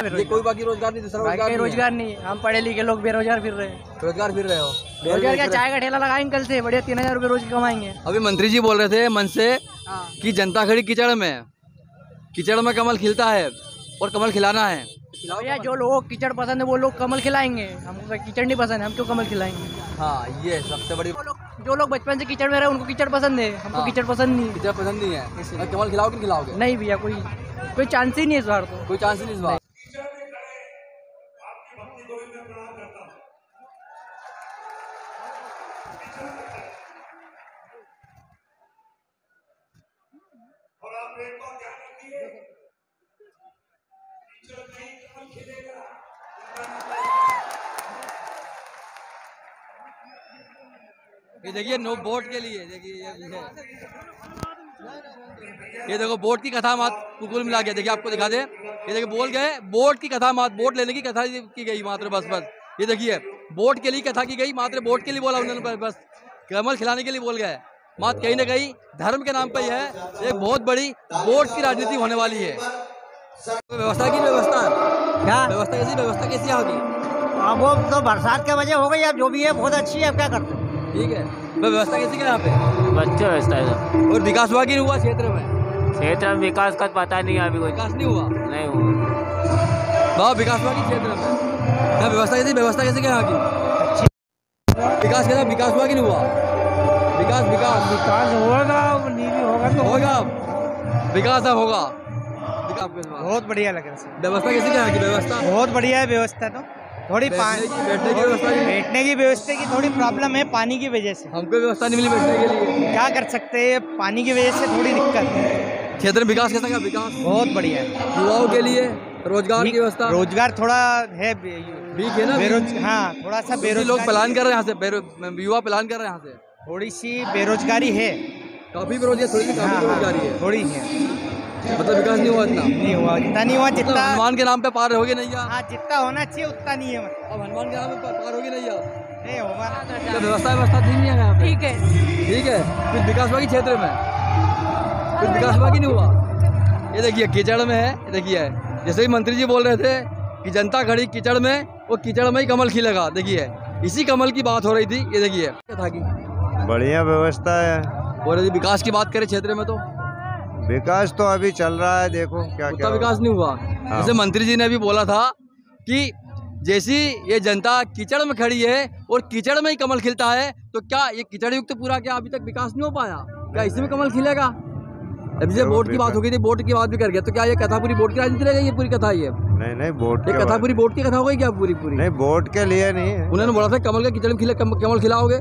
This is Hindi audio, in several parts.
ये कोई बाकी रोजगार नहीं, दूसरा रोजगार नहीं। हम पढ़े लिखे लोग बेरोजगार फिर रहे हैं। रोजगार फिर रहे हो? रोजगार क्या, चाय का ठेला लगाएंगे कल से, बढ़िया 3000 रुपये रोज कमाएंगे। अभी मंत्री जी बोल रहे थे मन से कि जनता खड़ी कीचड़ में, कीचड़ में कमल खिलता है और कमल खिलाना है। भैया जो लोगों को कीचड़ पसंद है वो लोग कमल खिलाएंगे, हमको कीचड़ नहीं पसंद है, हम क्यों कमल खिलाएंगे? हाँ, ये सबसे बड़ी। जो लोग बचपन से कीचड़ में रहे उनको कीचड़ पसंद है, हमको कीचड़ पसंद नहीं है। कीचड़ पसंद नहीं है, कमल खिलाओगे? खिलाओगे? नहीं भैया, कोई चांस ही नहीं है इस बार तो। कोई चांस ही नहीं इस बार। ये देखिए नो वोट के लिए, देखिए ये देखो वोट की कथा मात कुल मिला के, देखिए आपको दिखा दे, ये देखिए बोल गए वोट की कथा मात, वोट लेने की कथा की गई मात्र, बस ये देखिए वोट के लिए कथा की गई, मात्र वोट के लिए बोला उन्होंने, बस कमल खिलाने के लिए बोल गए। मात्र कहीं ना कहीं धर्म के नाम पर ही है, एक बहुत बड़ी वोट की राजनीति होने वाली है। व्यवस्था की व्यवस्था क्या व्यवस्था कैसी यहाँ की? अब वो तो बरसात के वजह हो गई, अब जो भी है बहुत अच्छी है, अब क्या करते हैं। ठीक है, व्यवस्था कैसी क्या यहाँ पे? अच्छी व्यवस्था है। और विकास हुआ कि नहीं हुआ क्षेत्र में? क्षेत्र में विकास का पता नहीं है, अभी कोई विकास नहीं हुआ। नहीं हुआ। बहुत विकास हुआ कि क्षेत्र में? क्या व्यवस्था कैसी क्या यहाँ की? विकास कैसा, विकास हुआ कि नहीं हुआ? विकास होगा, नहीं भी होगा तो होगा, विकास अब होगा। बहुत बढ़िया लग रहा है। व्यवस्था कैसी क्या यहाँ की? व्यवस्था बहुत बढ़िया है व्यवस्था, तो थोड़ी बैठने की व्यवस्था की थोड़ी प्रॉब्लम है पानी की वजह से, हमको व्यवस्था नहीं मिली बैठने के लिए। क्या कर सकते हैं, पानी की वजह से थोड़ी दिक्कत है। क्षेत्र में विकास कैसा? विकास बहुत बढ़िया है। युवाओं के लिए रोजगार की व्यवस्था, रोजगार थोड़ा है वीक है ना, हाँ थोड़ा सा बेरोजगार, लोग पलायन कर रहे हैं यहाँ से, युवा पलायन कर रहे हैं यहाँ से, थोड़ी सी बेरोजगारी है, काफी बेरोजगारी, थोड़ी सी काफी बेरोजगारी है, थोड़ी है। मतलब विकास नहीं हुआ इतना, नहीं हुआ जितना हनुमान के नाम पे पार होगी नहीं यार। हाँ, जितना होना चाहिए उतना नहीं है, मतलब अब हनुमान के नाम पे पार होगी नहीं यार, नहीं होगा। क्या व्यवस्था ठीक नहीं है यहाँ पे? ठीक है, कुछ विकास हुआ कि क्षेत्र में? कुछ विकास हुआ कि नहीं हुआ? ये देखिए कीचड़ में है, देखिए जैसे ही मंत्री जी बोल रहे थे कि जनता खड़ी कीचड़ में, वो कीचड़ में ही कमल खिलेगा, देखिए इसी कमल की बात हो रही थी। ये देखिए था कि बढ़िया व्यवस्था है, और यदि विकास की बात करें क्षेत्र में तो विकास तो अभी चल रहा है, देखो क्या क्या विकास नहीं हुआ। जैसे मंत्री जी ने भी बोला था कि जैसी ये जनता कीचड़ में खड़ी है और कीचड़ में ही कमल खिलता है, तो क्या ये कीचड़ युक्त पूरा क्या अभी तक विकास नहीं हो पाया? क्या इसी में कमल खिलेगा? अभी से वोट की बात हो गई थी, वोट की बात भी कर गया, तो क्या ये कथा पूरी वोट की राजनीति रहेगी? ये पूरी कथा ही है? नहीं वोट ये कथा पूरी वोट की कथा हो गई क्या? पूरी नहीं, वोट के लिए नहीं है। उन्होंने बोला था कमल के कीचड़ में खिले, कमल खिलाओगे,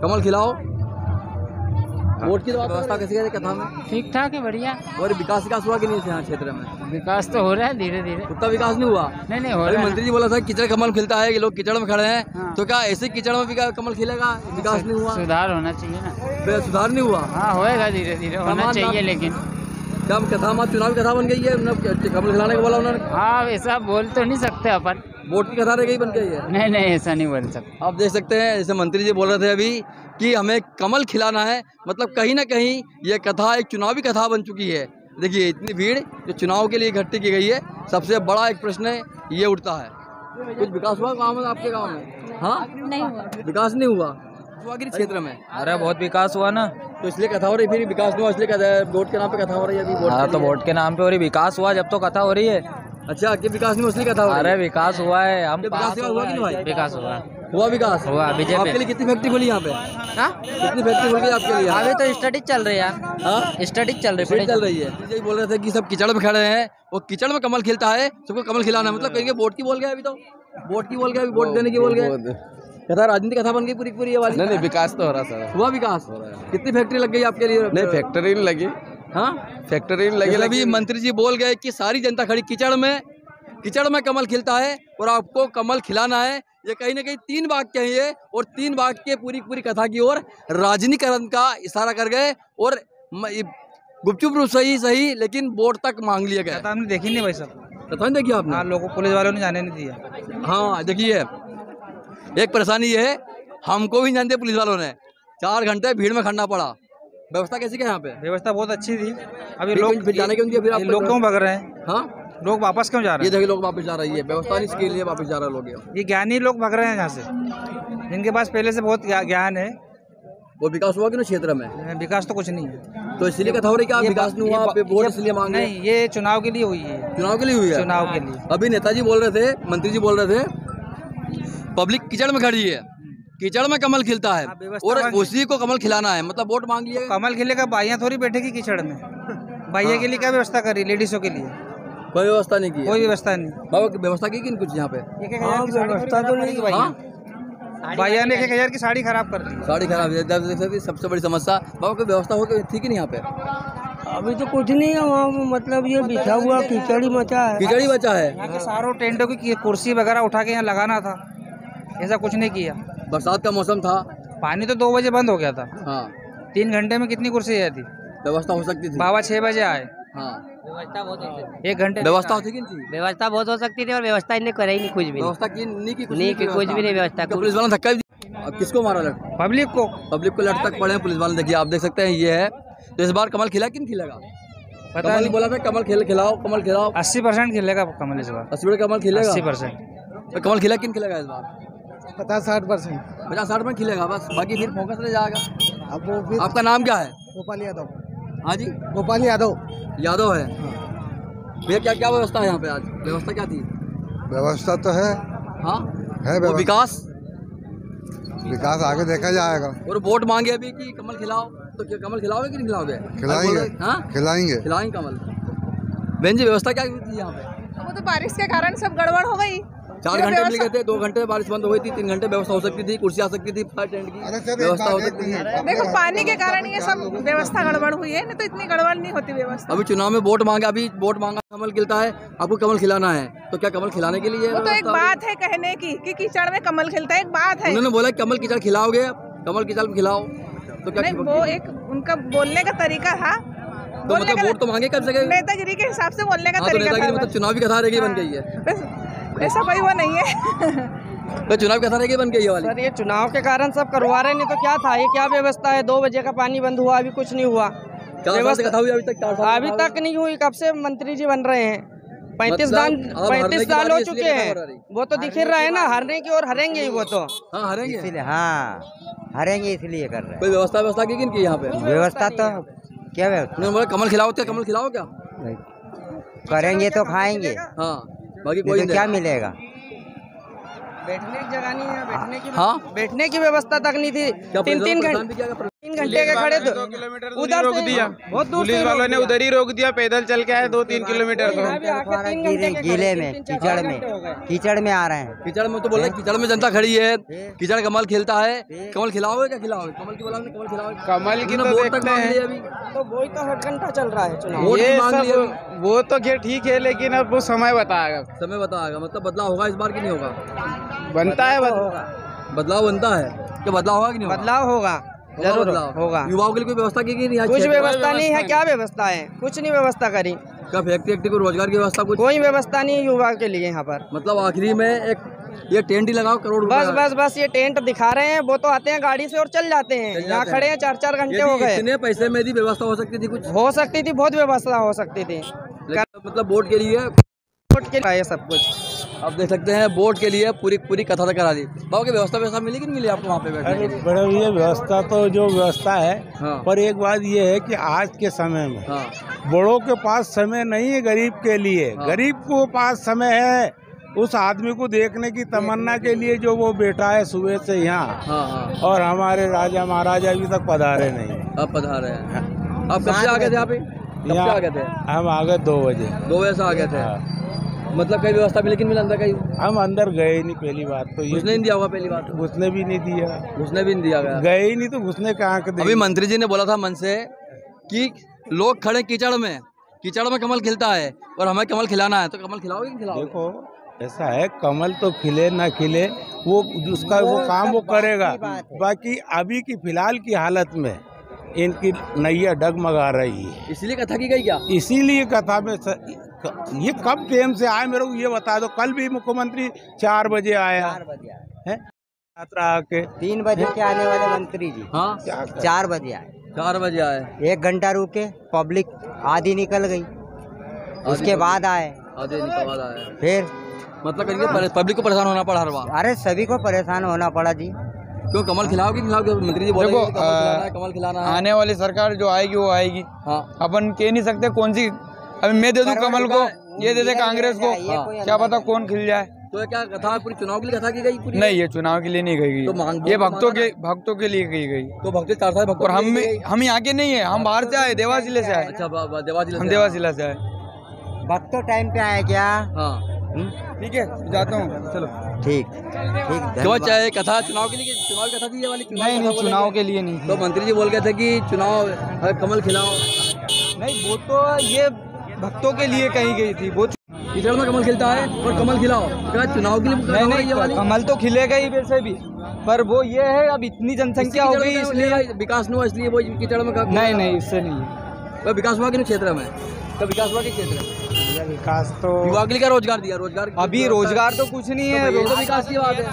कमल खिलाओ। वोट की व्यवस्था कैसी है कथा में? ठीक ठाक है, बढ़िया। और विकास हुआ कि नहीं यहाँ क्षेत्र में? विकास तो हो रहा है धीरे धीरे, उतना विकास नहीं हुआ। नहीं हो रहा है। मंत्री जी बोला था कीचड़ कमल खिलता है, ये लोग कीचड़ में खड़े हैं, हाँ। तो क्या ऐसे कीचड़ में भी कमल खिलेगा? विकास नहीं हुआ, सुधार होना चाहिए ना। सुधार नहीं हुआ। हाँ होएगा, धीरे धीरे होना चाहिए, लेकिन क्या कथा मात चुनावी कथा बन गई है? कमल खिलाने को बोला उन्होंने। हाँ ऐसा बोल तो नहीं सकते अपन, वोट की कथा रह गई बन गई है। नहीं ऐसा नहीं बोल सकते। आप देख सकते हैं जैसे मंत्री जी बोल रहे थे अभी कि हमें कमल खिलाना है, मतलब कहीं ना कहीं ये कथा एक चुनावी कथा बन चुकी है। देखिए इतनी भीड़ जो चुनाव के लिए इकट्ठी की गई है, सबसे बड़ा एक प्रश्न ये उठता है, कुछ विकास हुआ गाँव में, आपके गाँव में? हाँ नहीं हुआ, विकास नहीं हुआ क्षेत्र में। अरे बहुत विकास हुआ ना, तो इसलिए कथा हो रही, फिर विकास नहीं हुआ इसलिए कथा है, वोट के नाम पे कथा हो रही है अभी। हाँ तो वोट के नाम पे हो रही, विकास हुआ जब तो कथा हो रही है। अच्छा, कि विकास नहीं इसलिए कथा हो रही है? अरे विकास हुआ है, हम विकास हुआ कि नहीं भाई? विकास हुआ विकास हुआ। बीजेपी आपके लिए कितनी फैक्ट्री खुली यहाँ पे? कितनी फैक्ट्री खुल गई आपके लिए? अभी तो स्टडी चल रही है, स्टडी चल रही है। यही बोल रहे थे कि सब कीचड़ में खड़े हैं, वो कीचड़ में कमल खिलता है, सबको कमल खिलाना, मतलब कहेंगे वोट की बोल गया, अभी तो वोट की बोल गया, अभी वोट देने की बोल गया। कथा राजनीति कथा बन गई पूरी ये वाली। नहीं विकास तो हो रहा सर, हुआ विकास। कितनी फैक्ट्री लग गई आपके लिए? नहीं फैक्ट्री नहीं लगी। हाँ फैक्ट्री नहीं लगी। अभी मंत्री जी बोल गए कि सारी जनता खड़ी कीचड़ में कमल खिलता है और आपको कमल खिलाना है। ये कहीं ना कहीं 3 वाक्य है ये, और 3 वाक्य पूरी कथा की ओर राजनीतिकरण का इशारा कर गए, और गुपचुप रूप सही लेकिन वोट तक मांग लिया गया। हमने देखी नहीं भाई साहब, कथा नहीं देखी आपने? हाँ, लोगों पुलिस वालों ने जाने नहीं दिया। हाँ देखिए एक परेशानी ये है, हमको भी जानते पुलिस वालों ने 4 घंटे भीड़ में खड़ना पड़ा। व्यवस्था कैसी क्या यहाँ पे? व्यवस्था बहुत अच्छी थी, अभी लोग जाने क्यों दिया? फिर आप लोग क्यों भग रहे हैं? हाँ लोग वापस क्यों जा रहे ये देखिए लोग वापस जा रही है, व्यवस्था नहीं इसके लिए वापस जा रहे हैं लोग। हैं? ये ज्ञानी लोग भाग रहे हैं यहाँ से, जिनके पास पहले से बहुत ज्ञान है। वो विकास हुआ कि नहीं क्षेत्र में? विकास तो कुछ नहीं है। तो इसलिए कथा हो रही है कि विकास नहीं हुआ, वोट इसलिए मांगे? नहीं, ये चुनाव के लिए हुई है। चुनाव के लिए हुई है? चुनाव के लिए। अभी नेताजी बोल रहे थे, मंत्री जी बोल रहे थे, पब्लिक कीचड़ में खड़ी है, कीचड़ में कमल खिलता है और उसी को कमल खिलाना है, मतलब वोट मांग लिए। कमल खिलेगा, बाइयाँ थोड़ी बैठेगी कीचड़ में। बाइया के लिए क्या व्यवस्था करी? लेडीजों के लिए कोई व्यवस्था नहीं की, कोई व्यवस्था नहीं। बाबा व्यवस्था की कि कुछ यहाँ पे? व्यवस्था तो नहीं की बाइया ने 1000 की साड़ी खराब कर दी। साड़ी खराब है, सबसे बड़ी समस्या। बाबा कोई व्यवस्था हो थी कि नहीं यहाँ पे? अभी तो कुछ नहीं है वहाँ, मतलब ये बिछा हुआ कीचड़ी मचा है। कीचड़ी बचा है। यहाँ के सारों टेंटों की कुर्सी वगैरह उठा के यहाँ लगाना था, ऐसा कुछ नहीं किया। बरसात का मौसम था, पानी तो 2 बजे बंद हो गया था। हाँ 3 घंटे में कितनी कुर्सी आई थी? व्यवस्था हो सकती थी। बाबा 6 बजे आए। हाँ व्यवस्था बहुत हो सकती 1 घंटे व्यवस्था होती कि नहीं थी? व्यवस्था बहुत हो सकती थी और व्यवस्था इन्हें करा ही नहीं, कुछ भी व्यवस्था की नहीं की, कुछ कुछ भी नहीं व्यवस्था। पुलिस वाला धक्का भी। अब किसको मारा लट? पब्लिक को लट तक पड़े हैं पुलिस वाले। देखिए आप देख सकते हैं ये है। तो इस बार कमल खिला कि नहीं खिलेगा? पता नहीं, बोला था कमल खिलाओ, कमल खिलाओ। 80% खिलेगा कमल इस बार। 80% कमल खिलेगा? 80%। तो कमल खिला कि नहीं खिलेगा इस बार? 50-60%। 50-60 में खिलेगा बस, बाकी फिर फोकस रह जाएगा। अब वो फिर आपका नाम क्या है? गोपाल यादव। हाँ जी गोपाल यादव। यादव है भैया। क्या क्या व्यवस्था है यहाँ पे? आज व्यवस्था क्या थी? व्यवस्था तो है, हाँ है वो विकास विकास आगे देखा जाएगा। और वोट मांगे अभी कि कमल खिलाओ, तो क्या कमल खिलाओगे कि नहीं खिलाओगे? खिलाएंगे, हाँ खिलाएंगे खिलाएंगे कमल। बहन जी व्यवस्था क्या थी यहाँ पे? वो तो बारिश के कारण सब गड़बड़ हो गई। 4 घंटे मिल गए थे, 2 घंटे बारिश बंद हो गई थी, 3 घंटे व्यवस्था हो सकती थी, कुर्सी आ सकती थी, टेंट की व्यवस्था हो सकती थी। देखो पानी के कारण ये सब व्यवस्था गड़बड़ हुई है, नहीं तो इतनी गड़बड़ नहीं होती व्यवस्था। अभी चुनाव में वोट मांगा, अभी वोट मांगा, कमल खिलता है, आपको कमल खिलाना है, तो क्या कमल खिलाने के लिए? वो तो एक बात है कहने की कि कीचड़ में कमल खिलता है, एक बात है। उन्होंने बोला कमल कीचड़ खिलाओगे, कमल कीचड़ खिलाओ, तो क्या? नहीं, वो एक उनका बोलने का तरीका था। तो मतलब वोट तो मांगे कब से? नेतागिरी के हिसाब से बोलने का तरीका था। मतलब चुनावी कथा रह गई बन गई है, ऐसा कोई वो नहीं है। तो चुनाव कथा रह गई बन गई है वाली। सर ये चुनाव के कारण सब करवा रहे, नहीं तो क्या था? ये क्या व्यवस्था है? 2 बजे का पानी बंद हुआ, अभी कुछ नहीं हुआ। व्यवस्था कथा हुई अभी तक? 4 साल अभी तक नहीं हुई। कब से मंत्री जी बन रहे हैं? 35 साल हो चुके हैं। वो तो दिख ही रहा है ना, हारने की और हारेंगे ही वो तो। हाँ हारेंगे, हाँ हारेंगे इसलिए कर रहे हैं। कोई व्यवस्था की की यहाँ पे? व्यवस्था तो क्या व्यवस्था? उन्होंने बोला कमल खिलाओ, क्या कमल खिलाओ क्या? करेंगे तो खाएंगे, हाँ बाकी कोई तो क्या मिलेगा? बैठने की जगह नहीं है, हाँ बैठने की व्यवस्था तक नहीं थी। 3 घंटे के खड़े थे, उधर रोक दिया बहुत दूर। पुलिस वालों ने उधर ही रोक दिया, पैदल चल के आए 2-3 किलोमीटर। गीले में कीचड़ में आ रहे हैं। कीचड़ में तो बोल रहे कीचड़ में जनता खड़ी है, कीचड़ कमल खिलता है, कमल खिलाओगे क्या? खिलाओगे कमल की बोला, कमल खिलाओगे? कमल की तो वोट तक देखते मांग हैं। लिए अभी, तो वही तो 8 घंटा चल रहा है चुनाव। वोट ये भी मांग लिए अभी। सब वो तो क्या ठीक है, लेकिन अब वो समय बताएगा। समय बताएगा, मतलब बदलाव होगा इस बार की नहीं होगा? बनता है बदलाव बनता है क्या? बदलाव होगा कि नहीं? बदलाव होगा, जरूर होगा। युवाओं के लिए कोई व्यवस्था की नहीं? कुछ व्यवस्था नहीं है। क्या व्यवस्था है? कुछ नहीं व्यवस्था करी। क्या फैक्ट्री को रोजगार की व्यवस्था कुछ? कोई व्यवस्था नहीं युवा के लिए यहाँ पर। मतलब आखिरी में एक ये टेंट ही लगाओ, करोड़ बस ये टेंट दिखा रहे हैं। वो तो आते हैं गाड़ी से और चल जाते हैं। यहाँ खड़े हैं 4-4 घंटे हो गए। इतने पैसे में भी व्यवस्था हो सकती थी, कुछ हो सकती थी, बहुत व्यवस्था हो सकती थी। मतलब वोट के लिए, वोट के लिए सब कुछ आप देख सकते हैं, वोट के लिए पूरी कथा करा दी। बाबू की व्यवस्था मिली कि नहीं मिली आपको वहाँ पे बैठने की? बड़े भैया व्यवस्था तो जो व्यवस्था है, हाँ। पर एक बात ये है कि आज के समय में हाँ। बड़ों के पास समय नहीं है गरीब के लिए। हाँ। गरीब को पास समय है उस आदमी को देखने की तमन्ना के लिए, जो वो बैठा है सुबह से यहाँ। हाँ। और हमारे राजा महाराजा अभी तक पधारे नहीं। अब पधारे हैं। आप कब से आ गए थे यहाँ पे? कब से आ गए थे? हम आ गए 2 बजे। 2 बजे से आ गए थे। मतलब कई व्यवस्था मिली, लेकिन मिला अंदर कहीं? हम अंदर गए ही नहीं। पहली बात तो ये घुसने नहीं दिया होगा। पहली बात घुसने भी नहीं दिया, घुसने भी नहीं दिया गया। गए ही नहीं तो घुसने कहाँ के? अभी मंत्री जी ने बोला था मन से कि लोग खड़े कीचड़ में कमल खिलता है और हमें कमल खिलाना है, तो कमल खिलाओगे कि खिलाओगे? देखो ऐसा है, कमल तो खिले ना खिले, वो उसका वो काम वो करेगा। बाकी अभी की फिलहाल की हालत में इनकी नैया डगमगा रही है। इसीलिए कथा की गई क्या? इसीलिए कथा में ये कब टाइम से आए मेरे को ये बता दो। कल भी मुख्यमंत्री 4 बजे आया है यात्रा आके। 3 बजे के आने वाले मंत्री जी, हाँ 4 बजे आए। 4 बजे आए, 1 घंटा रुके, पब्लिक आधी निकल गई, उसके बाद आए। आधे निकल आया है। फिर मतलब कहीं पब्लिक को परेशान होना पड़ा हर बार। अरे सभी को परेशान होना पड़ा जी। क्यों कमल खिलाओगे मंत्री जी बोले देखो, कमल खिलाना है। आने वाली सरकार जो आएगी वो आएगी। हाँ अपन कह नहीं सकते कौन सी, अभी मैं दे दूं कमल को, ये दे दे कांग्रेस को, क्या पता कौन खिल जाए। तो ये क्या कथा पूरी चुनाव के लिए कथा की गई पूरी? नहीं, ये चुनाव के लिए नहीं गई तो गई, ये भक्तों के लिए की गई। तो भक्त 4 साल भक्त और हम यहाँ के नहीं है, हम बाहर से आए, देवास जिले से आए। अच्छा देवास जिले हम देवास जिला से आए। वक्त तो टाइम पे आए क्या? हाँ ठीक है, जाता हूँ, चलो। ठीक क्यों चाहे कथा चुनाव के लिए, चुनाव की कथा थी ये वाली? नहीं, चुनाव के लिए नहीं। तो मंत्री जी बोल गए थे कि चुनाव कमल खिलाओ। नहीं, वो तो ये भक्तों के लिए कही गई थी। वो कीचड़ में कमल खिलता है और कमल खिलाओ, क्या चुनाव के लिए? नहीं, कमल तो खिलेगा ही वैसे भी, पर वो ये है अब इतनी जनसंख्या हो गई इसलिए विकास नहीं हुआ, इसलिए वो कीचड़ में नहीं, इससे नहीं। विकास हुआ कि क्षेत्र में? तो विकास हुआ के क्षेत्र में विकास तो युवा के लिए क्या रोजगार दिया? रोजगार अभी रोजगार तो कुछ नहीं है, तो विकास की बात है।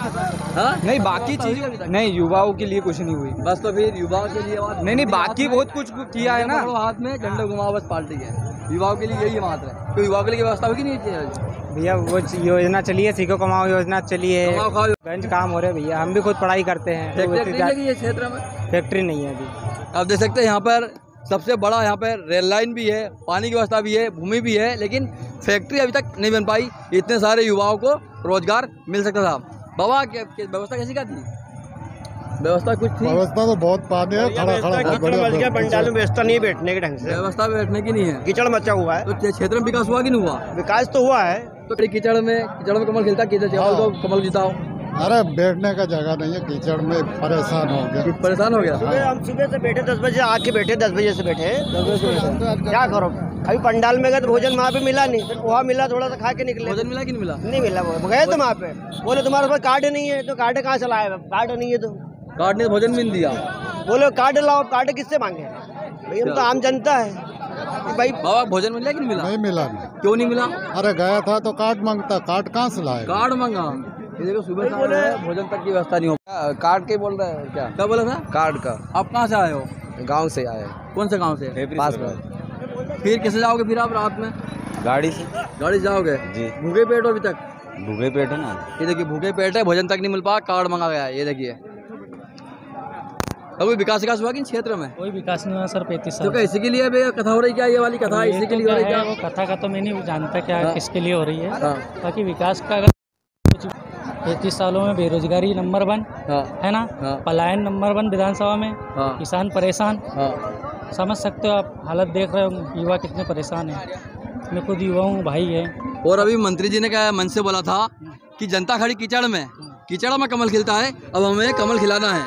हाँ नहीं, बाकी चीज नहीं, युवाओं के लिए कुछ नहीं हुई। बस तो फिर युवाओं के लिए बात नहीं, बाकी बहुत कुछ किया है ना। हाथ में झंडा घुमाओ बस पार्टी है, युवाओं के लिए यही मात्र है। तो युवाओं के लिए व्यवस्था होगी नहीं भैया, वो योजना चली है, सीखो कमाओ योजना चली है, गंज काम हो रहे हैं भैया। हम भी खुद पढ़ाई करते हैं। क्षेत्र में फैक्ट्री नहीं है अभी। आप देख सकते हैं यहाँ पर सबसे बड़ा यहाँ पर रेल लाइन भी है, पानी की व्यवस्था भी है, भूमि भी है, लेकिन फैक्ट्री अभी तक नहीं बन पाई। इतने सारे युवाओं को रोजगार मिल सकता था। बाबा व्यवस्था कैसी क्या थी? व्यवस्था कुछ थी? व्यवस्था तो बहुत पानी है, खड़ा पंडाल में व्यवस्था नहीं है बैठने के ढंग से। व्यवस्था बैठने की नहीं है, कीचड़ मचा हुआ है। तो क्षेत्र में विकास हुआ कि नहीं हुआ? विकास तो हुआ है। तो कीचड़ में कमल खिलता, कीचड़ तो कमल जिताओ। अरे बैठने का जगह नहीं है, कीचड़ में परेशान हो गया। परेशान हो गया। हम सुबह से बैठे 10 बजे आके बैठे, 10 बजे से बैठे, क्या करो। अभी पंडाल में गए तो भोजन वहाँ पे मिला नहीं, वहाँ मिला, थोड़ा सा खा के निकले। भोजन मिला कि नहीं मिला? नहीं मिला। वो गए तो वहाँ पे बोले तुम्हारे पास कार्ड नहीं है, तो कार्ड कहाँ से लाए? कार्ड नहीं है तो कार्ड ने भोजन भी नहीं दिया। बोले कार्ड लाओ, कार्ड किससे मांगे? भाई हम तो आम जनता है भाई। बाबा भोजन मिला कि नहीं मिला? नहीं मिला। क्यों नहीं मिला? अरे गया था तो कार्ड मांगता, कार्ड कहाँ से लाए? कार्ड मांगा। ये देखो सुबह से भोजन तक की व्यवस्था नहीं हो। कार्ड के बोल रहे हैं क्या बोला था? कार्ड का। आप कहाँ से आए हो? गांव से आए। कौन से गांव से? पास में। फिर कैसे जाओगे फिर आप रात में? गाड़ी से। गाड़ी जाओगे जी। भूखे पेट हो अभी तक? भूखे पेट है ना। ये देखिए भूखे पेट है, भोजन तक नहीं मिल पाया, कार्ड मंगा गया है। ये देखिए अभी विकास हुआ कि क्षेत्र में? कोई विकास नहीं हुआ सर 35 साल। तो इसी के लिए कथा हो रही क्या? ये वाली कथा इसी के लिए हो रही क्या? वो कथा का तो मैं नहीं जानता क्या किसके लिए हो रही है। हाँ। बाकी विकास का अगर कुछ 35 सालों में बेरोजगारी नंबर 1 है ना, पलायन नंबर 1 विधानसभा में, किसान परेशान, समझ सकते हो आप, हालत देख रहे हो युवा कितने परेशान है। मैं खुद युवा हूँ, भाई है। और अभी मंत्री जी ने क्या मन से बोला था कि जनता खड़ी कीचड़ में कमल खिलता है, अब हमें कमल खिलाना है।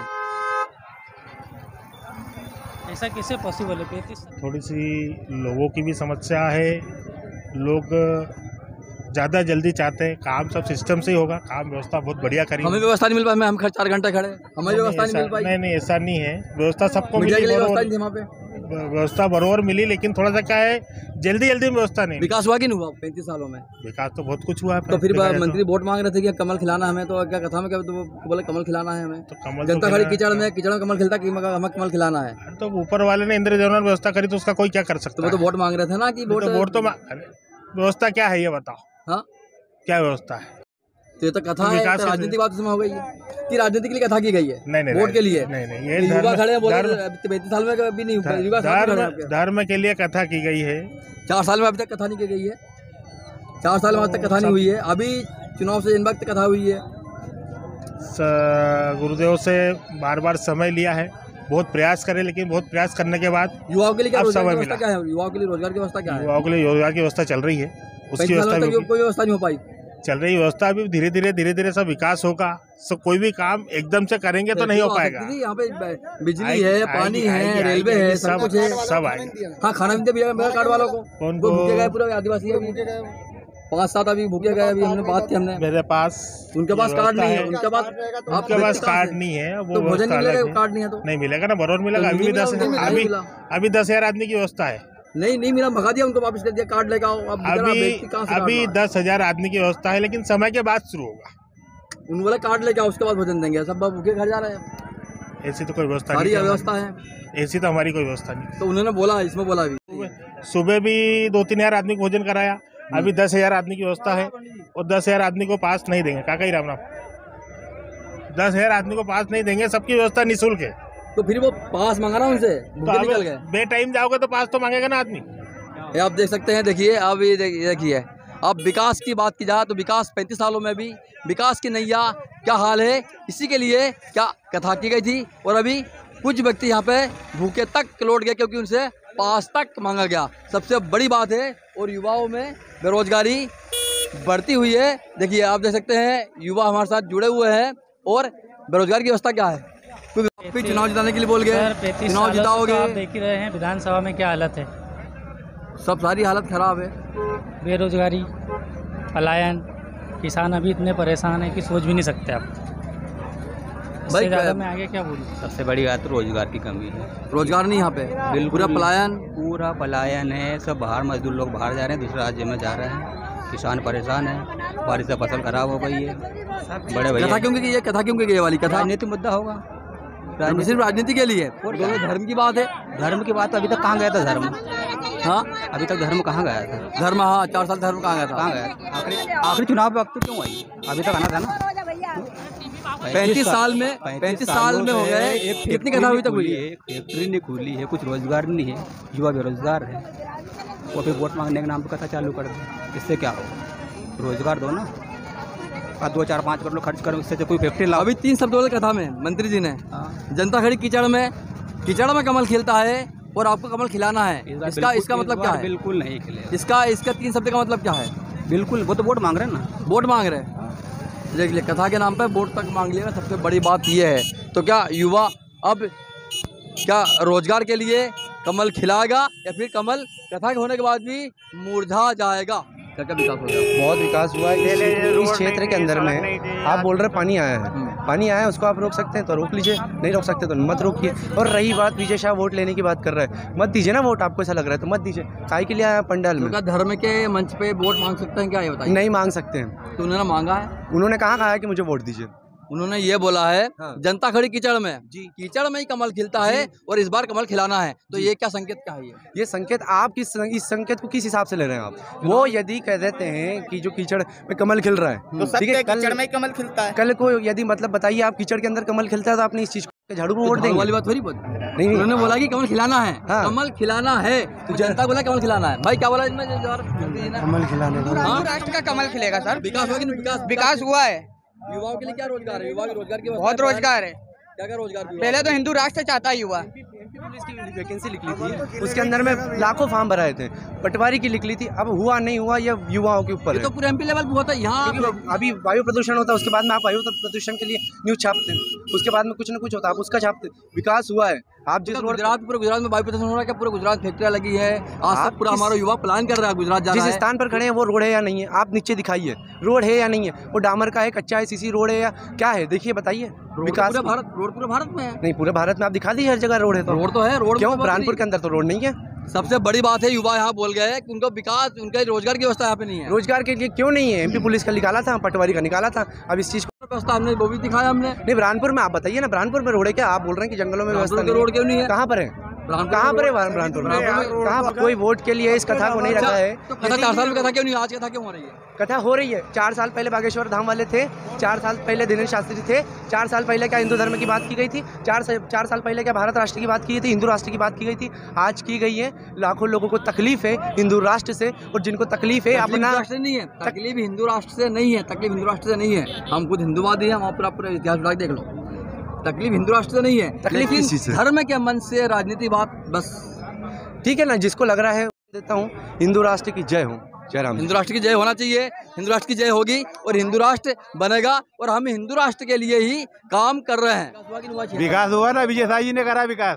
ऐसा कैसे पॉसिबल है? 35 थोड़ी सी लोगों की भी समस्या है, लोग ज़्यादा जल्दी चाहते हैं, काम सब सिस्टम से ही होगा, काम व्यवस्था बहुत बढ़िया करी। हमें व्यवस्था नहीं मिल पाई, हम 4 घंटे खड़े, हमें व्यवस्था नहीं मिल पाई। नहीं, ऐसा नहीं है, व्यवस्था सबको मिली, व्यवस्था बरोबर मिली, लेकिन थोड़ा सा क्या है, जल्दी व्यवस्था नहीं। विकास हुआ कि नहीं हुआ 35 सालों में? विकास तो बहुत कुछ हुआ है। तो फिर मंत्री वोट मांग रहे थे कि कमल खिलाना हमें, तो क्या कथा में क्या बोले कमल खिलाना है हमें? तो जनता खड़ी कीचड़ में कमल खिलता कि हमें कमल खिलाना है। तो ऊपर वाले ने इंद्रधनुष व्यवस्था करी, तो उसका कोई क्या कर सकता है? तो वोट मांग रहे थे ना कि वोट तो व्यवस्था क्या है ये बताओ। हाँ, क्या व्यवस्था है? तो ये तो कथा है, तो राजनीतिक बात इसमें हो गई है कि राजनीति के लिए कथा की गई है। नहीं, वोट के लिए नहीं, ये युवा खड़े हैं, बोले 35 साल में भी नहीं हुआ। धर्म के लिए कथा की गई है। 4 साल में अभी तक कथा नहीं की गई है। 4 साल में आज तक कथा नहीं हुई है। अभी चुनाव से इन वक्त कथा हुई है। गुरुदेव से बार समय लिया है, बहुत प्रयास करे, लेकिन बहुत प्रयास करने के बाद युवाओं के लिए क्या रोजगार की व्यवस्था क्या है? युवाओं के लिए रोजगार की व्यवस्था क्या है? युवाओं के लिए रोजगार की व्यवस्था चल रही है, उसकी व्यवस्था कोई व्यवस्था नहीं हो पाई। चल रही व्यवस्था अभी धीरे धीरे सब विकास होगा। सब कोई भी काम एकदम से करेंगे तो नहीं हो पाएगा। यहाँ पे बिजली है, पानी है, रेलवे है, सब कुछ है, सब आएंगे। हाँ, खाना भी दिया मेरा कार्ड वालों को। कौन भूखे गए पूरे आदिवासी, 5-7 अभी भूखे गए। अभी हमने बात की, हमने मेरे पास, उनके पास कार्ड नहीं है, उनके पास कार्ड नहीं है, वो भोजन नहीं मिलेगा, कार्ड नहीं है तो नहीं मिलेगा ना, बरोबर मिलेगा। अभी 10,000 आदमी की व्यवस्था है। नहीं मिला, भगा दिया उनको, वापस कर दिया, कार्ड लेकर आओ। अभी 10,000 आदमी की व्यवस्था है, लेकिन समय के बाद शुरू होगा। उन बोले कार्ड लेके आओ, उसके बाद भोजन देंगे। सब भूखे घर जा रहे हैं। ऐसी तो कोई व्यवस्था नहीं, व्यवस्था है ऐसी तो हमारी कोई व्यवस्था नहीं। तो उन्होंने बोला, इसमें बोला भी सुबह भी 2-3 हज़ार आदमी को भोजन कराया, अभी 10,000 आदमी की व्यवस्था है और 10,000 आदमी को पास नहीं देंगे। काका ही रामनाथ 10,000 आदमी को पास नहीं देंगे, सबकी व्यवस्था निःशुल्क है। तो फिर वो पास मांगा ना उनसे, तो निकल गए। बे टाइम जाओगे तो पास तो मांगेगा ना आदमी। ये आप देख सकते हैं, देखिए अब ये देखिए, अब विकास की बात की जाए तो विकास 35 सालों में भी विकास की नैया क्या हाल है, इसी के लिए क्या कथा की गई थी। और अभी कुछ व्यक्ति यहाँ पे भूखे तक लौट गए क्योंकि उनसे पास तक मांगा गया। सबसे बड़ी बात है, और युवाओं में बेरोजगारी बढ़ती हुई है। देखिए आप देख सकते हैं युवा हमारे साथ जुड़े हुए हैं। और बेरोजगारी की अवस्था क्या है, क्योंकि चुनाव जिताने के लिए बोल गए, चुनाव जिताओगे। आप देख ही रहे हैं विधानसभा में क्या हालत है, सब सारी हालत खराब है। बेरोजगारी, पलायन, किसान अभी इतने परेशान हैं कि सोच भी नहीं सकते आप। भाई ज़्यादा मैं आगे क्या बोलूँ। सबसे बड़ी बात तो रोजगार की कमी है, रोजगार नहीं यहाँ पे, बिल्कुल पूरा पलायन है। सब बाहर मजदूर लोग बाहर जा रहे हैं, दूसरे राज्य में जा रहे हैं। किसान परेशान है, बारिश से फसल खराब हो गई है। बड़े भैया कथा क्यों की ये कथा क्यों की ये वाली कथा राजनीतिक मुद्दा होगा, सिर्फ राजनीति के लिए। और दोनों धर्म की बात है, धर्म की बात अभी तक कहाँ गया था धर्म? हाँ अभी तक धर्म कहाँ गया था? धर्म, हाँ 4 साल धर्म कहाँ गया था? कहाँ गया? आखिरी चुनाव वक्त क्यों आई? अभी तक आना था ना। 35 साल में हो गए, कितनी कथा अभी तक हुई है? फैक्ट्री नहीं खुली है, कुछ रोजगार नहीं है, युवा बेरोजगार है। वो फिर वोट मांगने के नाम पर कथा चालू कर दे, इससे क्या हो? रोजगार दो ना, 2, 4, 5 करोड़ खर्च करो, उससे कोई फैक्ट्री लाओ। अभी 3 शब्द बोले कथा में मंत्री जी ने, जनता खड़ी कीचड़ में कमल खिलता है और आपको कमल खिलाना है। इसका मतलब क्या है? बिल्कुल नहीं खिले। इसका 3 शब्द का मतलब क्या है? बिल्कुल, वो तो वोट मांग रहे हैं ना, वोट मांग रहे हैं। देख लिया, कथा के नाम पे वोट तक मांग लिया। सबसे बड़ी बात यह है, तो क्या युवा अब क्या रोजगार के लिए कमल खिलाएगा या फिर कमल कथा के होने के बाद भी मुरझा जाएगा? क्या विकास हो गया? बहुत विकास हुआ इस क्षेत्र के अंदर में। आप बोल रहे पानी आया है, पानी आया है, उसको आप रोक सकते हैं तो रोक लीजिए, नहीं रोक सकते तो मत रोकिए। और रही बात विजय शाह वोट लेने की बात कर रहे हैं, मत दीजिए ना वोट, आपको ऐसा लग रहा है तो मत दीजिए। काय के लिए आया पंडाल में? धर्म के मंच पे वोट मांग सकते हैं क्या, ये बताइए? नहीं मांग सकते हैं। तो उन्होंने मांगा है? उन्होंने कहाँ कहा है कि मुझे वोट दीजिए? उन्होंने ये बोला है, हाँ। जनता खड़ी कीचड़ में, कीचड़ में ही कमल खिलता है और इस बार कमल खिलाना है। तो ये क्या संकेत क्या है? ये संकेत आप इस संकेत को किस हिसाब से ले रहे हैं आप? वो यदि कह देते हैं कि जो कीचड़ में कमल खिल रहा है, तो कीचड़ में ही कमल खिलता है। कल को यदि मतलब बताइए आप कीचड़ के अंदर कमल खिलता है तो आपने इस चीज को झाड़ू को वोट देंगे वाली बात थोड़ी नहीं। उन्होंने बोला कि कमल खिलाना है। हाँ। कमल खिलाना है तो जनता बोला कमल खिलाना है। भाई क्या बोला इसमें? कमल खिलाने राष्ट्र का कमल खिलेगा सर। विकास हुआ कि नहीं? विकास हुआ है। युवाओं के लिए क्या रोजगार है? युवा के रोजगार की बहुत रोजगार है। क्या रोजगार? पहले तो हिंदू राष्ट्र चाहता है युवा। पुलिस की वैकेंसी निकली थी, उसके अंदर में लाखों फॉर्म भराए थे, पटवारी की निकली थी। अब हुआ नहीं हुआ ये युवाओं के ऊपर है। तो पूरे एमपी लेवल पे होता है यहाँ। अभी वायु प्रदूषण होता है, उसके बाद में आप वायु प्रदूषण के लिए न्यूज छापते हैं, उसके बाद में कुछ ना कुछ होता है, आप उसका छापते। विकास हुआ है। आप जिस गुजरात, पूरे गुजरात में वायु प्रदूषण हो रहा है क्या? पूरे गुजरात फैक्ट्रियाँ लगी है, आज तक पूरा हमारा युवा प्लान कर रहा है गुजरात जाना है। जिस स्थान पर खड़े हैं वो रोड है या नहीं है, आप नीचे दिखाइए, रोड है या नहीं है, वो डामर का है, कच्चा है, सीसी रोड है या क्या है, देखिए बताइए। विकास रोड पूरे भारत में है। नहीं, पूरे भारत में आप दिखा दीजिए, हर जगह रोड है। तो रोड तो है, रोड क्यों बुरहानपुर के अंदर तो रोड नहीं है? सबसे बड़ी बात है, युवा यहाँ बोल गए कि उनका विकास, उनका रोजगार की व्यवस्था यहाँ पे नहीं है। रोजगार के लिए क्यों नहीं है? एमपी पुलिस का निकाला था, पटवारी का निकाला था, अब इस चीज को व्यवस्था हमने वो भी दिखाया हमने। नहीं, बुरहानपुर में आप बताइए ना, बुरहानपुर में रोड है क्या? आप बोल रहे हैं कि जंगलों में व्यवस्था नहीं है। रोड क्यों नहीं है? कहाँ पर है? कहाँ पर है बुरहानपुर में? कहाँ? कोई वोट के लिए इस कथा को नहीं रखा है। तो कथा 4 साल में कथा क्यों नहीं? आज कथा क्यों हो रही है? कथा हो रही है। 4 साल पहले बागेश्वर धाम वाले थे, 4 साल पहले दिनेश शास्त्री थे, 4 साल पहले क्या हिंदू धर्म की बात की गई थी, 4 साल पहले क्या भारत राष्ट्र की बात की गई थी, हिंदू राष्ट्र की बात की गई थी, आज की गई है। लाखों लोगों को तकलीफ है हिंदू राष्ट्र से, और जिनको तकलीफ है अपना राष्ट्र नहीं है, तकलीफ हिंदू राष्ट्र से नहीं है, तकलीफ हिंदू राष्ट्र से नहीं है। हम खुद हिंदुवादी हैं, वहाँ पूरा इतिहास उठा देख लो। तकलीफ हिंदू राष्ट्र से नहीं है, तकलीफ धर्म के मन से राजनीति बात बस। ठीक है ना, जिसको लग रहा है देता हूँ। हिंदू राष्ट्र की जय हो। जय राम। हिंदू राष्ट्र की जय होना चाहिए, हिंदू राष्ट्र की जय होगी और हिंदू राष्ट्र बनेगा, और हम हिंदू राष्ट्र के लिए ही काम कर रहे हैं। विकास हुआ ना, विजय शाह जी ने करा विकास।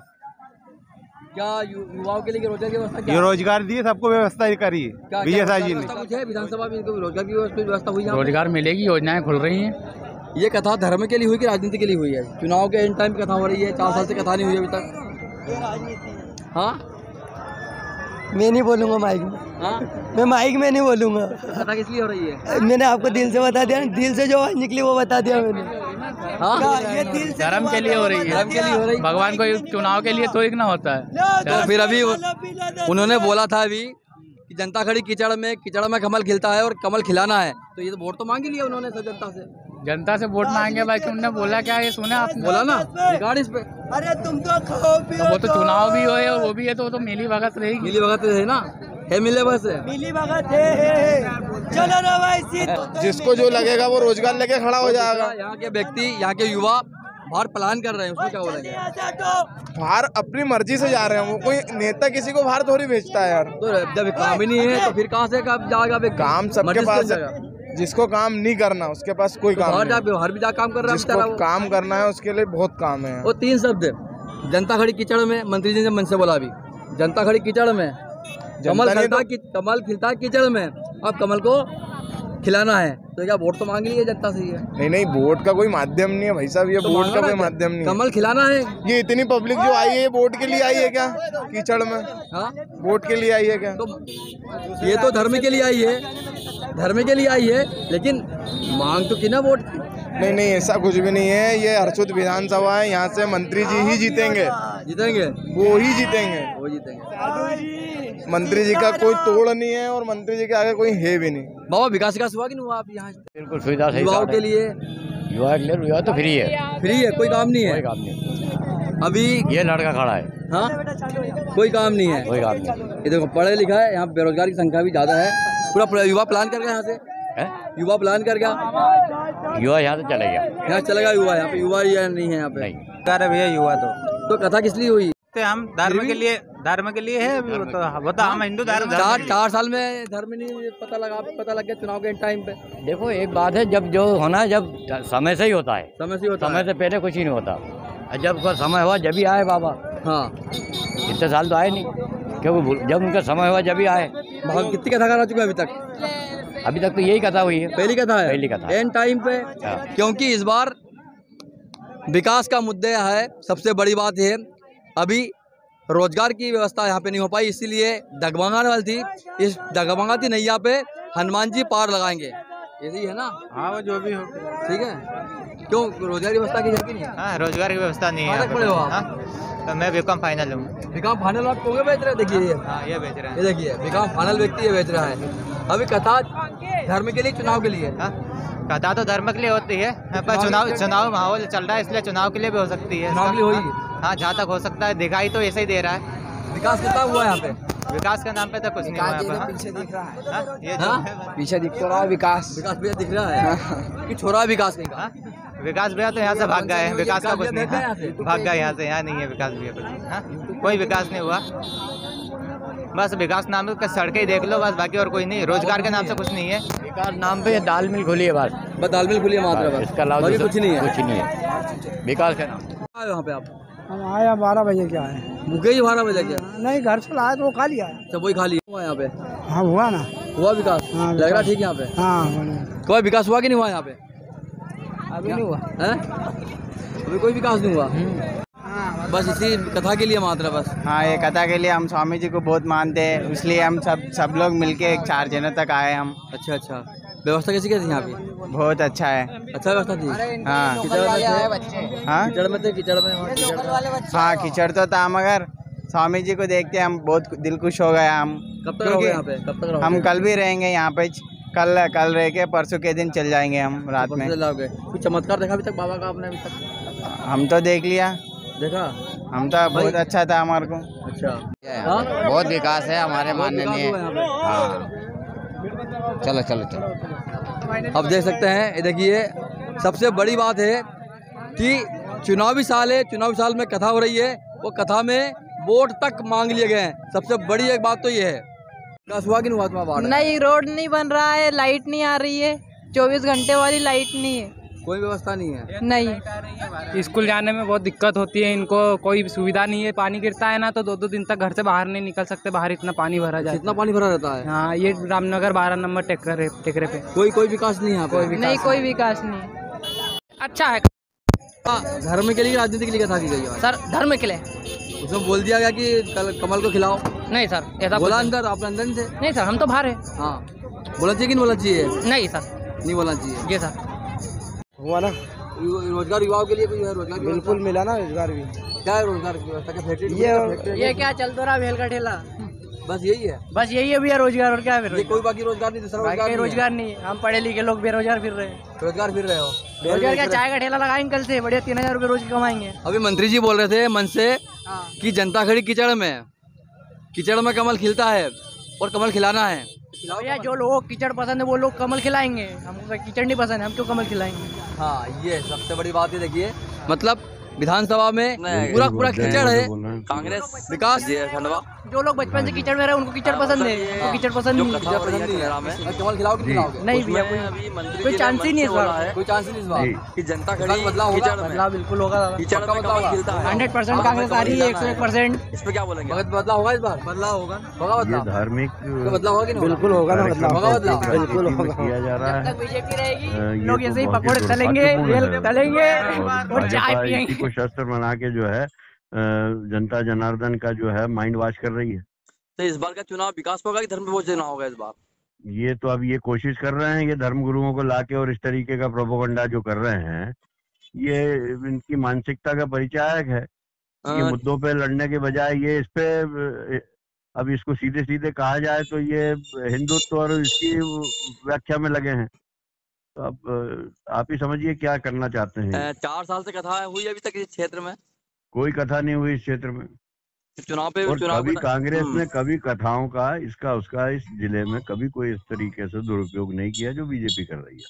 क्या युवाओं के लिए रोजगार की व्यवस्था? ये रोजगार दिए, सबको व्यवस्था करी है विजय शाह जी ने। कुछ है विधानसभा में रोजगार की व्यवस्था हुई? रोजगार मिलेगी, योजनाएं खुल रही हैं। ये कथा धर्म के लिए हुई कि राजनीति के लिए हुई है? चुनाव के एंड टाइम कथा हो रही है, 4 साल से कथा नहीं हुई अभी तक। हाँ, मैं नहीं बोलूँगा माइक में। हाँ, मैं माइक में नहीं बोलूँगा। कथा किस लिए हो रही है? मैंने आपको दिल से बता दिया, दिल से जो निकली वो बता दिया मैंने। हाँ, ये दिल से धर्म के लिए हो रही है, धर्म के लिए हो रही है। भगवान को चुनाव के लिए तो एक ना होता है। तो फिर अभी उन्होंने बोला था अभी कि जनता खड़ी कीचड़ में कमल खिलता है और कमल खिलाना है, तो ये तो वोट तो मांग ही लिया उन्होंने सब जनता से वोट मांगे भाई, उन्होंने बोला क्या ये सुना आपने? बोला ना रिकॉर्ड इस पे। अरे तुम तो खाओ तो वो तो चुनाव भी हो और वो भी है, तो वो तो मिली भगत रहेगी। मिली भगत है ना, है मिले बस है। मिली भगत है। चलो ना भाई, जिसको जो लगेगा वो रोजगार लेके खड़ा हो जाएगा। यहाँ के व्यक्ति, यहाँ के युवा बाहर प्लान कर रहे हैं, उसमें क्या बोलेंगे? बाहर अपनी मर्जी से जा रहे हैं, वो कोई नेता किसी को बाहर थोड़ी भेजता है यार। तो जब काम ही नहीं है तो फिर कहाँ से कब जाएगा? काम सबके पास है, जिसको काम नहीं करना उसके पास कोई काम नहीं। बाहर भी जा काम कर रहा है, जिसको काम करना है उसके लिए बहुत काम है। वो 3 शब्द, जनता खड़ी कीचड़ में, मंत्री जी ने मन से बोला अभी, जनता खड़ी कीचड़ में, कमल खिलता है कीचड़ में, अब कमल को खिलाना है, तो क्या वोट तो मांग लिए जनता से? नहीं, वोट का कोई माध्यम नहीं है भाई साहब, ये वोट का कोई माध्यम नहीं है। कमल खिलाना है। ये इतनी पब्लिक जो आई है वोट के लिए आई है क्या? कीचड़ में वोट के लिए आई है क्या? तो ये तो धर्म के लिए आई है, धर्म के लिए आई है, लेकिन मांग तो की ना वोट की। नहीं, ऐसा कुछ भी नहीं है। ये हरसुद विधानसभा है, यहाँ से मंत्री जी ही जीतेंगे, वो ही जीतेंगे। मंत्री जी का कोई तोड़ नहीं है और मंत्री जी के आगे कोई है भी नहीं। बाबा विकास हुआ कि नहीं हुआ आप यहाँ? बिल्कुल सुविधा सही युवाओं के लिए, युवा तो फ्री है, कोई काम नहीं है। अभी ये लड़का खड़ा है, हाँ, कोई काम नहीं है, ये देखो पढ़े लिखा है, यहाँ बेरोजगार की संख्या भी ज्यादा है। पूरा युवा प्लान कर गया यहाँ से, युवा प्लान कर गया, युवा यहाँ से चले गया, यहाँ चलेगा युवा। यहाँ पे युवा नहीं है यहाँ पे, भैया युवा तो कथा किस लिए हुई? हम धर्म के लिए है, वो तो हम हिंदू धर्म। 4 साल में धर्म नहीं पता लग गया चुनाव के टाइम पे। देखो एक बात है, जब जो होना है जब समय से ही होता है, समय से पहले कुछ ही नहीं होता। जब का समय हुआ जब ही आए बाबा। हाँ, इतने साल तो आए नहीं, क्योंकि जब उनका समय हुआ जब ही आए। कितनी कथा करा चुके हैं अभी तक? तो यही कथा हुई है, पहली कथा है, पहली कथा एंड टाइम पे। क्योंकि इस बार विकास का मुद्दा है, सबसे बड़ी बात है अभी रोजगार की व्यवस्था यहाँ पे नहीं हो पाई, इसीलिए डगमगाने वाली थी। इस डगमगाती नैया पे हनुमान जी पार लगाएंगे, यही है ना? हाँ, वो जो भी हो, ठीक है। क्यों रोजगार की व्यवस्था की है कि नहीं? हाँ, रोजगार की व्यवस्था नहीं है। पड़े हो आप? तो मैं बीकॉम फाइनल हूँ। बीकॉम फाइनल आप कोगे बेच रहे? देखिए ये बेच रहे हैं, ये देखिए बीकॉम फाइनल व्यक्ति ये बेच रहा है। अभी कथा धर्म के लिए, चुनाव के लिए। कथा तो धर्म के लिए होती है, पर चुनाव माहौल चल रहा है, इसलिए चुनाव के लिए भी हो सकती है। चुनाव के लिए होगी, हाँ, जहाँ तक हो सकता है। दिखाई तो ऐसे ही दे रहा है। विकास कितना हुआ यहाँ पे? विकास के नाम पे तो कुछ नहीं हुआ। पीछे दिख रहा है, ये पीछे दिख तो रहा है विकास भैया दिख रहा है कि छोरा विकास नहीं का? विकास भैया तो यहाँ से भाग गए हैं, विकास का कुछ नहीं, भाग गया यहाँ से, यहाँ नहीं है विकास भैया। कोई विकास नहीं हुआ, बस विकास नाम का सड़कें ही देख लो बस, बाकी और कोई नहीं। रोजगार के नाम से कुछ नहीं है। विकास नाम पे दाल मिल खुली है बस दाल मिल खुली है मात्र, इसका अलावा कुछ नहीं है, कुछ नहीं है विकास का नाम। यहाँ पे आप? हम आया 12 बजे क्या है, भूखे ही 12 बजे क्या? नहीं, घर से लाया तो वो खा लिया। सब वही खा लिया हुआ यहाँ पे? हाँ, हुआ ना, हुआ विकास। लग रहा ठीक है यहाँ पे? हाँ, कोई विकास हुआ कि नहीं हुआ यहाँ पे? अभी नहीं हुआ है, अभी कोई विकास नहीं हुआ, बस इसी कथा के लिए मात्र बस। हाँ, ये कथा के लिए हम स्वामी जी को बहुत मानते हैं, इसलिए हम सब लोग मिलके 4 जनों तक आए हम। अच्छा, व्यवस्था कैसी थी यहाँ की? बहुत अच्छा है, अच्छा व्यवस्था थी। हाँ, कीचड़ में थे, कीचड़ में। हाँ, कीचड़ तो था, मगर स्वामी जी को देखते हम बहुत दिल खुश हो गया। हम कब तक रहोगे यहाँ पे? कब तक रहोगे? हम कल भी रहेंगे यहाँ पे, कल रह के परसों के दिन चल जाएंगे हम रात में। कुछ चमत्कार देखा अभी तक बाबा का आपने? अभी तक हम तो देख लिया, देखा हम तो बहुत अच्छा था हमारे को। अच्छा, बहुत विकास है हमारे माननीय। हाँ, चलो। अब देख सकते हैं, देखिए सबसे बड़ी बात है कि चुनावी साल है, चुनावी साल में कथा हो रही है, वो कथा में वोट तक मांग लिए गए हैं। सबसे बड़ी एक बात तो ये है। विकास हुआ कि नहीं हुआ तुम्हारा? नहीं, रोड नहीं बन रहा है, लाइट नहीं आ रही है, 24 घंटे वाली लाइट नहीं है, कोई व्यवस्था नहीं है। नहीं, स्कूल जाने में बहुत दिक्कत होती है इनको, कोई सुविधा नहीं है। पानी गिरता है ना तो 2-2 दिन तक घर से बाहर नहीं निकल सकते, बाहर इतना पानी भरा जाता है। इतना पानी भरा रहता है? हाँ, ये रामनगर 12 नंबर टेकरे पे कोई विकास नहीं है, कोई विकास नहीं। अच्छा है। धर्म के लिए, राजनीति के लिए कथा की गई है सर, धर्म के लिए उसमें बोल दिया गया कि कमल को खिलाओ। नहीं सर, ऐसा बोला अंदर, आप अंदर थे? नहीं सर, हम तो बाहर है। हाँ, बोला चाहिए कि नहीं बोला चाहिए? नहीं सर, नहीं बोलना चाहिए। जी सर। हुआ ना, रोजगार युवाओं के लिए कोई है? रोजगार बिल्कुल मिला ना, रोजगार भी। क्या है रोजगार की व्यवस्था? क्या फैक्ट्री? ये क्या चल तो रहा भेल का ठेला? बस यही है, बस यही है भैया रोजगार, और क्या है ये कोई बाकी रोजगार नहीं, दूसरा रोजगार नहीं है। रोजगार नहीं है। हम पढ़े लिखे लोग बेरोजगार फिर रहे हैं। रोजगार फिर रहे हो, रोजगार क्या, चाय का ठेला लगाएंगे कल से, बढ़िया 3000 रुपये रोज कमाएंगे। अभी मंत्री जी बोल रहे थे मन से कि जनता खड़ी कीचड़ में, कीचड़ में कमल खिलता है और कमल खिलाना है। भैया जो लोगों को कीचड़ पसंद है वो लोग कमल खिलाएंगे, हमको कीचड़ नहीं पसंद है, हम क्यों कमल खिलाएंगे। हाँ, ये सबसे बड़ी बात है। देखिए मतलब विधानसभा में पूरा कीचड़ है, कांग्रेस विकास खंडवा। जो लोग बचपन से कीचड़ में रहे उनको कीचड़ पसंद है, तो कीचड़ पसंद नहीं है। कमल खिलाओगे नहीं भैया, कोई चांस ही नहीं है, कोई चांस ही नहीं इस बार कि जनता खड़ी बदलाव बिल्कुल होगा। 100% कांग्रेस आ रही है, 101%। इस पे क्या बोलेंगे, बदलाव होगा इस बार? बदलाव होगा, होगा बदलाव, धार्मिक बदलाव होगा कि नहीं? बिल्कुल होगा ना बदलाव, होगा बदलाव, बिल्कुल होगा। किया जा रहा है। बीजेपी रहेगी, लोग ऐसे ही पकौड़े तलेंगे, रेल तलेंगे और चाय पियेंगे। को शस्त्र बना के जो है जनता जनार्दन का जो है माइंड वॉश कर रही है। तो इस बार का चुनाव विकास होगा कि धर्म पे वोट देना होगा इस बार? ये तो अब ये कोशिश कर रहे हैं, ये धर्म गुरुओं को लाके और इस तरीके का प्रोपोगंडा जो कर रहे हैं, ये इनकी मानसिकता का परिचायक है। ये मुद्दों पे लड़ने के बजाय ये इस पे अब इसको सीधे सीधे कहा जाए तो ये हिंदुत्व और इसकी व्याख्या में लगे हैं। तो अब आप ही समझिए क्या करना चाहते हैं। 4 साल से कथा हुई अभी तक इस क्षेत्र में? कोई कथा नहीं हुई इस क्षेत्र में। चुनाव पे और कभी कांग्रेस ने कभी कथाओं का इसका उसका इस जिले में कभी कोई इस तरीके से दुरुपयोग नहीं किया जो बीजेपी कर रही है।